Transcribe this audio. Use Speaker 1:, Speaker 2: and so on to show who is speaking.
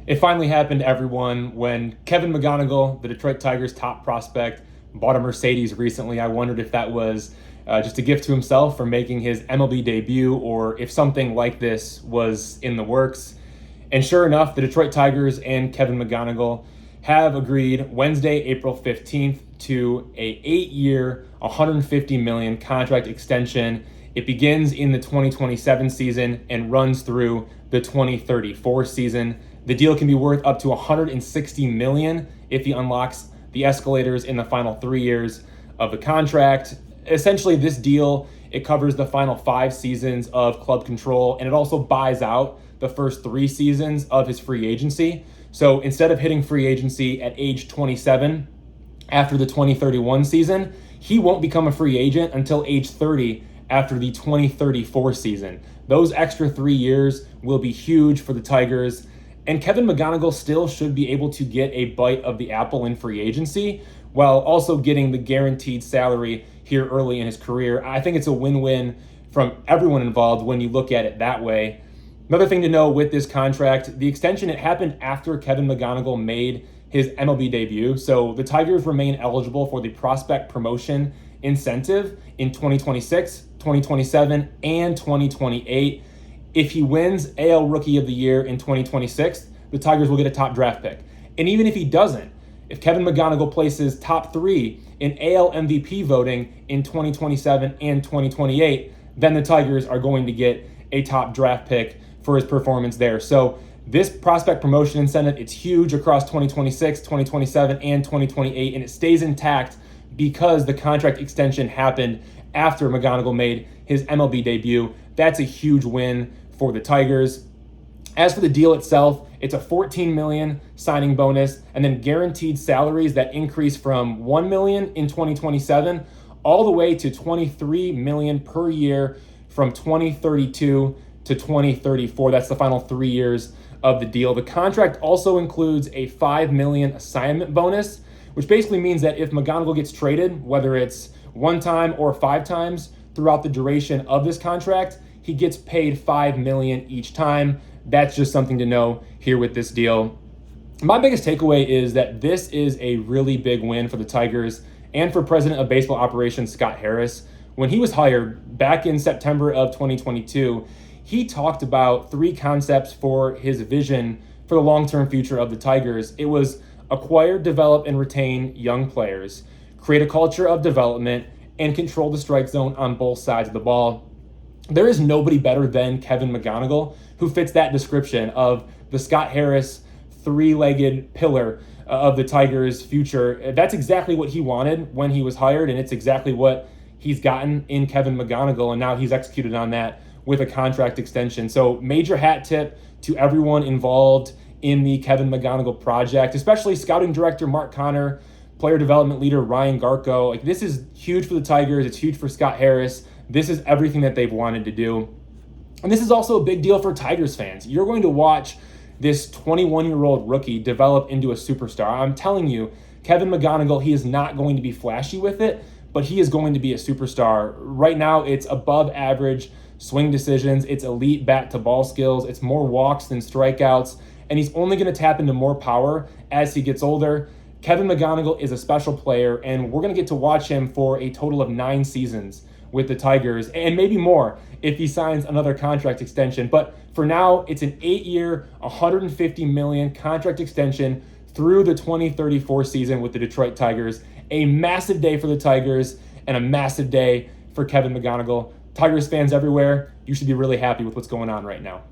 Speaker 1: It finally happened to everyone when Kevin McGonigle, the Detroit Tigers' top prospect, bought a Mercedes recently. I wondered if that was just a gift to himself for making his MLB debut or if something like this was in the works. And sure enough, the Detroit Tigers and Kevin McGonigle have agreed Wednesday, April 15th to a 8-year, $150 million contract extension. It begins in the 2027 season and runs through the 2034 season. The deal can be worth up to $160 million if he unlocks the escalators in the final 3 years of the contract. Essentially, this deal, it covers the final 5 seasons of club control, and it also buys out the first 3 seasons of his free agency. So instead of hitting free agency at age 27 after the 2031 season, he won't become a free agent until age 30 after the 2034 season. Those extra 3 years will be huge for the Tigers. And Kevin McGonigle still should be able to get a bite of the apple in free agency while also getting the guaranteed salary here early in his career. I think it's a win-win from everyone involved when you look at it that way. Another thing to know with this contract, the extension, it happened after Kevin McGonigle made his MLB debut. So the Tigers remain eligible for the prospect promotion incentive in 2026, 2027, and 2028. If he wins AL Rookie of the Year in 2026, the Tigers will get a top draft pick. And even if he doesn't, if Kevin McGonigle places top 3 in AL MVP voting in 2027 and 2028, then the Tigers are going to get a top draft pick for his performance there. So this prospect promotion incentive, it's huge across 2026, 2027, and 2028, and it stays intact because the contract extension happened after McGonigle made his MLB debut. That's a huge win for the Tigers. As for the deal itself, it's a $14 million signing bonus and then guaranteed salaries that increase from $1 million in 2027 all the way to $23 million per year from 2032 to 2034. That's the final 3 years of the deal. The contract also includes a $5 million assignment bonus, which basically means that if McGonigle gets traded, whether it's 1 time or 5 times throughout the duration of this contract, he gets paid $5 million each time. That's just something to know here with this deal. My biggest takeaway is that this is a really big win for the Tigers and for President of Baseball Operations Scott Harris. When he was hired back in September of 2022, he talked about 3 concepts for his vision for the long-term future of the Tigers. It was acquire, develop, and retain young players, create a culture of development, and control the strike zone on both sides of the ball. There is nobody better than Kevin McGonigle who fits that description of the Scott Harris 3-legged pillar of the Tigers' future. That's exactly what he wanted when he was hired, and it's exactly what he's gotten in Kevin McGonigle, and now he's executed on that with a contract extension. So major hat tip to everyone involved in the Kevin McGonigle project, especially scouting director Mark Connor, player development leader Ryan Garko. Like, this is huge for the Tigers. It's huge for Scott Harris. This is everything that they've wanted to do. And this is also a big deal for Tigers fans. You're going to watch this 21-year-old rookie develop into a superstar. I'm telling you, Kevin McGonigle, he is not going to be flashy with it, but he is going to be a superstar. Right now, it's above average swing decisions. It's elite bat to ball skills. It's more walks than strikeouts. And he's only going to tap into more power as he gets older. Kevin McGonigle is a special player, and we're going to get to watch him for a total of 9 seasons with the Tigers, and maybe more if he signs another contract extension. But for now, it's an 8-year, $150 million contract extension through the 2034 season with the Detroit Tigers. A massive day for the Tigers and a massive day for Kevin McGonigle. Tigers fans everywhere, you should be really happy with what's going on right now.